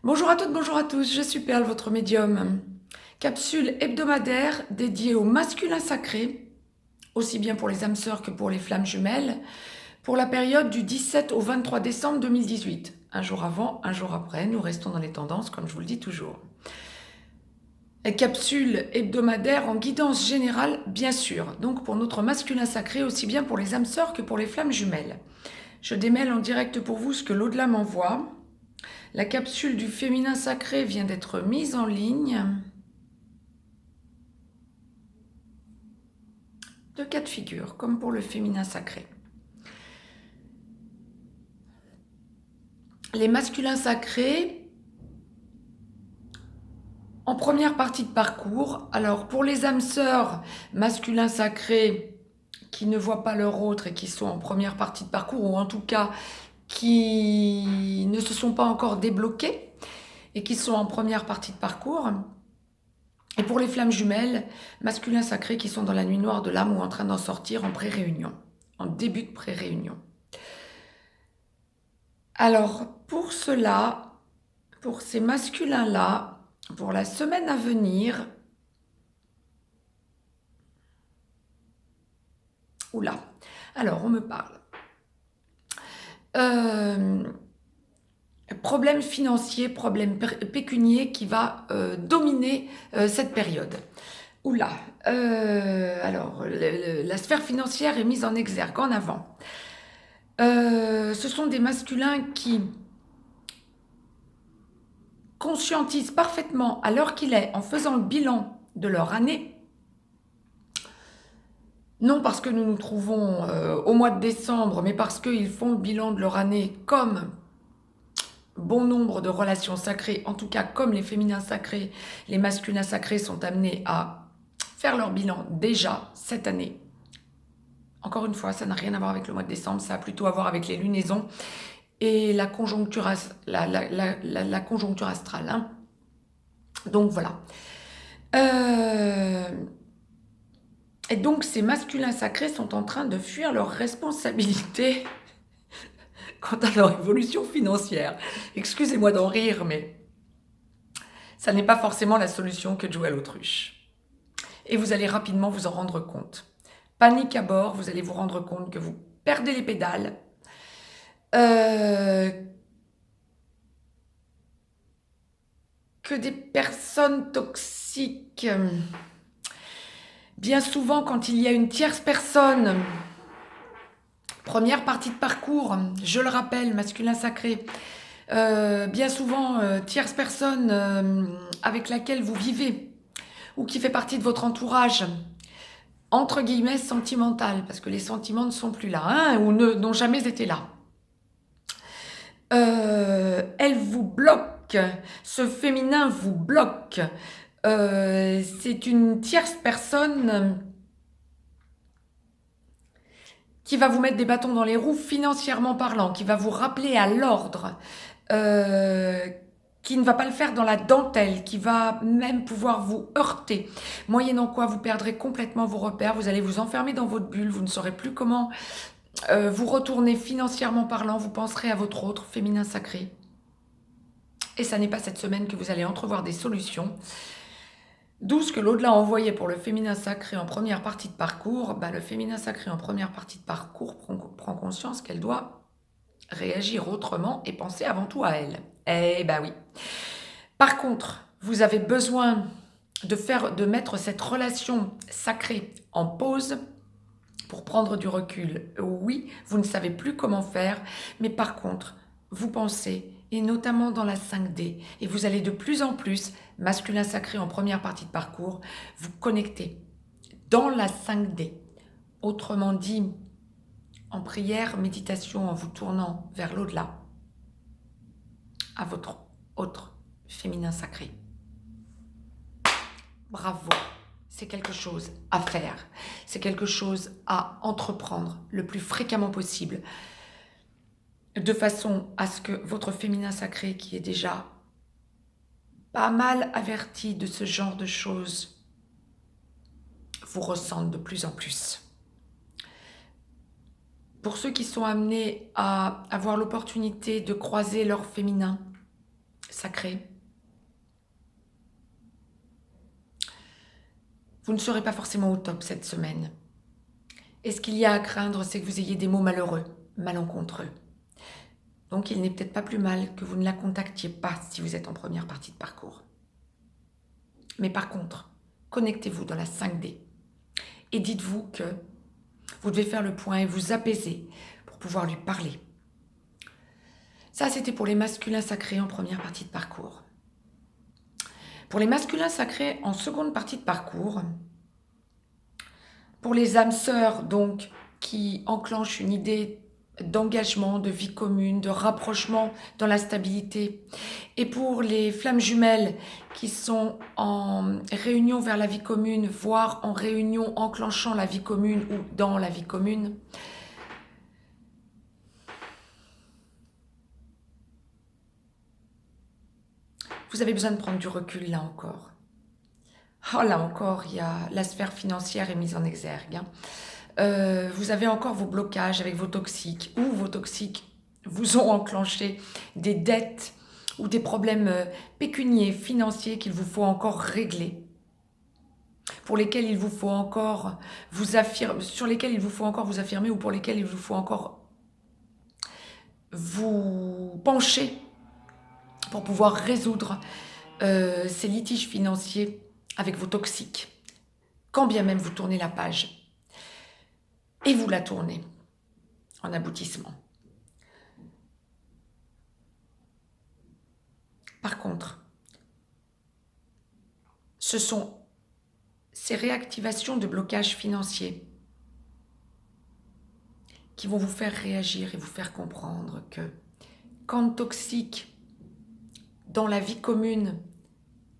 Bonjour à toutes, bonjour à tous, je suis Perle, votre médium. Capsule hebdomadaire dédiée au masculin sacré, aussi bien pour les âmes sœurs que pour les flammes jumelles, pour la période du 17 au 23 décembre 2018. Un jour avant, un jour après, nous restons dans les tendances, comme je vous le dis toujours. Capsule hebdomadaire en guidance générale, bien sûr, donc pour notre masculin sacré, aussi bien pour les âmes sœurs que pour les flammes jumelles. Je démêle en direct pour vous ce que l'au-delà m'envoie. La capsule du féminin sacré vient d'être mise en ligne. Deux cas de figure, comme pour le féminin sacré. Les masculins sacrés, en première partie de parcours. Alors, pour les âmes sœurs masculins sacrés qui ne voient pas leur autre et qui sont en première partie de parcours, ou en tout cas qui ne se sont pas encore débloqués et qui sont en première partie de parcours. Et pour les flammes jumelles, masculins sacrés qui sont dans la nuit noire de l'âme ou en train d'en sortir en pré-réunion, en début de pré-réunion. Alors, pour cela, pour ces masculins-là, pour la semaine à venir, oula, alors on me parle. Problème financier, problème pécunier qui va dominer cette période. Oula, alors la sphère financière est mise en exergue, en avant. Ce sont des masculins qui conscientisent parfaitement à l'heure qu'il est, en faisant le bilan de leur année, non parce que nous nous trouvons au mois de décembre, mais parce qu'ils font le bilan de leur année comme bon nombre de relations sacrées, en tout cas comme les féminins sacrés, les masculins sacrés sont amenés à faire leur bilan déjà cette année. Encore une fois, ça n'a rien à voir avec le mois de décembre, ça a plutôt à voir avec les lunaisons et la conjoncture, la conjoncture astrale. Hein. Donc voilà. Et donc ces masculins sacrés sont en train de fuir leurs responsabilités quant à leur évolution financière. Excusez-moi d'en rire, mais ça n'est pas forcément la solution que de jouer à l'autruche. Et vous allez rapidement vous en rendre compte. Panique à bord, vous allez vous rendre compte que vous perdez les pédales, que des personnes toxiques, bien souvent quand il y a une tierce personne, première partie de parcours, je le rappelle, masculin sacré, bien souvent tierce personne avec laquelle vous vivez ou qui fait partie de votre entourage, entre guillemets sentimental, parce que les sentiments ne sont plus là, hein, ou n'ont jamais été là. Elle vous bloque, ce féminin vous bloque. C'est une tierce personne qui va vous mettre des bâtons dans les roues financièrement parlant, qui va vous rappeler à l'ordre, qui ne va pas le faire dans la dentelle, qui va même pouvoir vous heurter, moyennant quoi vous perdrez complètement vos repères, vous allez vous enfermer dans votre bulle, vous ne saurez plus comment vous retourner financièrement parlant, vous penserez à votre autre féminin sacré. Et ça n'est pas cette semaine que vous allez entrevoir des solutions. D'où ce que l'au-delà envoyait pour le féminin sacré en première partie de parcours, le féminin sacré en première partie de parcours prend conscience qu'elle doit réagir autrement et penser avant tout à elle. Eh ben oui. Par contre, vous avez besoin de mettre cette relation sacrée en pause pour prendre du recul. Oui, vous ne savez plus comment faire, mais par contre, vous pensez, et notamment dans la 5D, et vous allez de plus en plus, masculin sacré en première partie de parcours, vous connecter dans la 5D. Autrement dit, en prière, méditation, en vous tournant vers l'au-delà, à votre autre féminin sacré. Bravo, c'est quelque chose à faire, c'est quelque chose à entreprendre le plus fréquemment possible, de façon à ce que votre féminin sacré, qui est déjà pas mal averti de ce genre de choses, vous ressente de plus en plus. Pour ceux qui sont amenés à avoir l'opportunité de croiser leur féminin, sacré. Vous ne serez pas forcément au top cette semaine. Et ce qu'il y a à craindre, c'est que vous ayez des mots malheureux, malencontreux. Donc il n'est peut-être pas plus mal que vous ne la contactiez pas si vous êtes en première partie de parcours. Mais par contre, connectez-vous dans la 5D et dites-vous que vous devez faire le point et vous apaiser pour pouvoir lui parler. Ça, c'était pour les masculins sacrés en première partie de parcours. Pour les masculins sacrés en seconde partie de parcours, pour les âmes sœurs donc qui enclenchent une idée d'engagement, de vie commune, de rapprochement dans la stabilité, et pour les flammes jumelles qui sont en réunion vers la vie commune, voire en réunion enclenchant la vie commune ou dans la vie commune, vous avez besoin de prendre du recul là encore. Oh, là encore, il y a la sphère financière est mise en exergue. Vous avez encore vos blocages avec vos toxiques, ou vos toxiques vous ont enclenché des dettes ou des problèmes pécuniaires, financiers qu'il vous faut encore régler, pour lesquels il vous faut encore vous affirmer, sur lesquels il vous faut encore vous affirmer, ou pour lesquels il vous faut encore vous pencher pour pouvoir résoudre ces litiges financiers avec vos toxiques, quand bien même vous tournez la page et vous la tournez en aboutissement. Par contre, ce sont ces réactivations de blocage financier qui vont vous faire réagir et vous faire comprendre que quand toxique, dans la vie commune,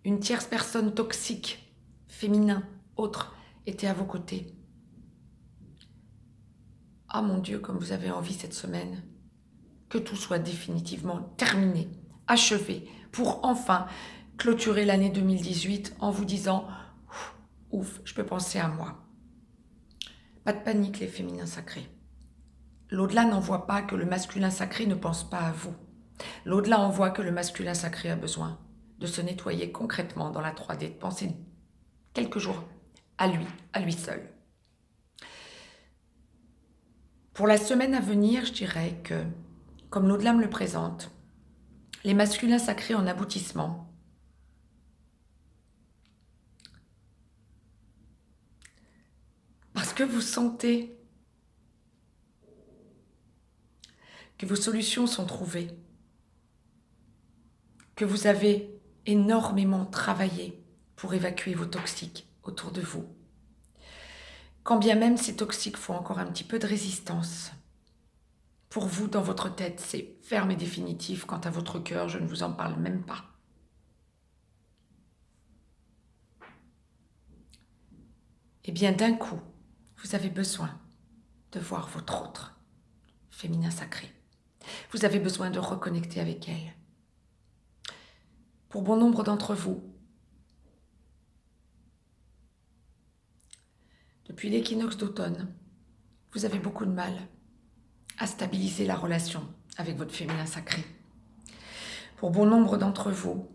une tierce personne toxique, féminin, autre, était à vos côtés. Ah mon Dieu, comme vous avez envie cette semaine, que tout soit définitivement terminé, achevé, pour enfin clôturer l'année 2018 en vous disant « Ouf, je peux penser à moi ». Pas de panique les féminins sacrés. L'au-delà n'envoie pas que le masculin sacré ne pense pas à vous. L'au-delà envoie que le masculin sacré a besoin de se nettoyer concrètement dans la 3D, de penser quelques jours à lui seul. Pour la semaine à venir, je dirais que, comme l'au-delà me le présente, les masculins sacrés en aboutissement, parce que vous sentez que vos solutions sont trouvées, que vous avez énormément travaillé pour évacuer vos toxiques autour de vous. Quand bien même ces toxiques font encore un petit peu de résistance, pour vous, dans votre tête, c'est ferme et définitif. Quant à votre cœur, je ne vous en parle même pas. Eh bien, d'un coup, vous avez besoin de voir votre autre féminin sacré. Vous avez besoin de reconnecter avec elle. Pour bon nombre d'entre vous, depuis l'équinoxe d'automne, vous avez beaucoup de mal à stabiliser la relation avec votre féminin sacré. Pour bon nombre d'entre vous,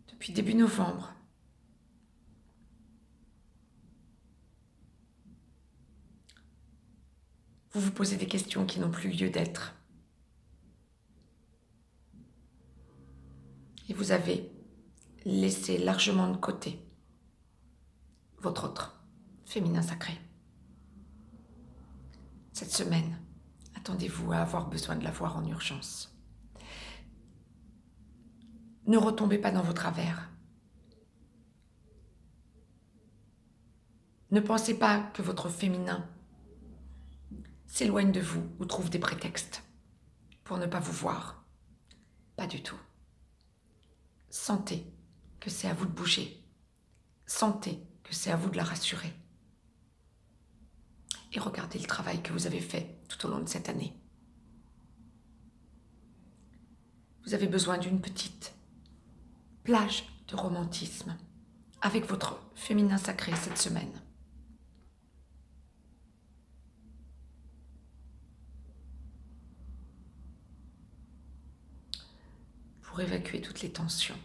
depuis début novembre, vous vous posez des questions qui n'ont plus lieu d'être. Et vous avez laissé largement de côté votre autre féminin sacré. Cette semaine, attendez-vous à avoir besoin de la voir en urgence. Ne retombez pas dans vos travers. Ne pensez pas que votre féminin s'éloigne de vous ou trouve des prétextes pour ne pas vous voir. Pas du tout. Sentez que c'est à vous de bouger. Sentez que c'est à vous de la rassurer. Et regardez le travail que vous avez fait tout au long de cette année. Vous avez besoin d'une petite plage de romantisme avec votre féminin sacré cette semaine. pour évacuer toutes les tensions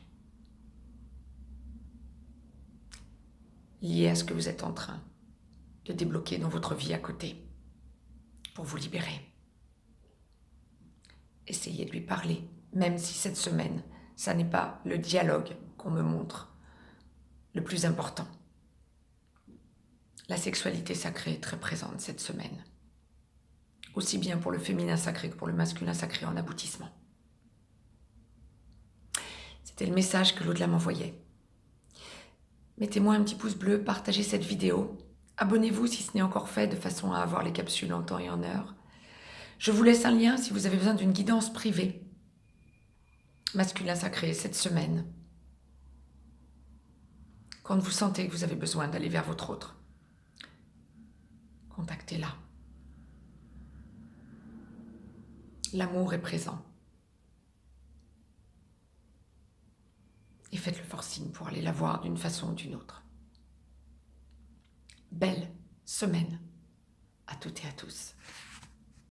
liées à ce que vous êtes en train de débloquer dans votre vie à côté, pour vous libérer. Essayez de lui parler, même si cette semaine, ça n'est pas le dialogue qu'on me montre le plus important. La sexualité sacrée est très présente cette semaine, aussi bien pour le féminin sacré que pour le masculin sacré en aboutissement. C'était le message que l'au-delà m'envoyait. Mettez-moi un petit pouce bleu, partagez cette vidéo, abonnez-vous si ce n'est encore fait de façon à avoir les capsules en temps et en heure. Je vous laisse un lien si vous avez besoin d'une guidance privée. Masculin sacré cette semaine. Quand vous sentez que vous avez besoin d'aller vers votre autre, contactez-la. L'amour est présent. Et faites le forcing pour aller la voir d'une façon ou d'une autre. Belle semaine à toutes et à tous.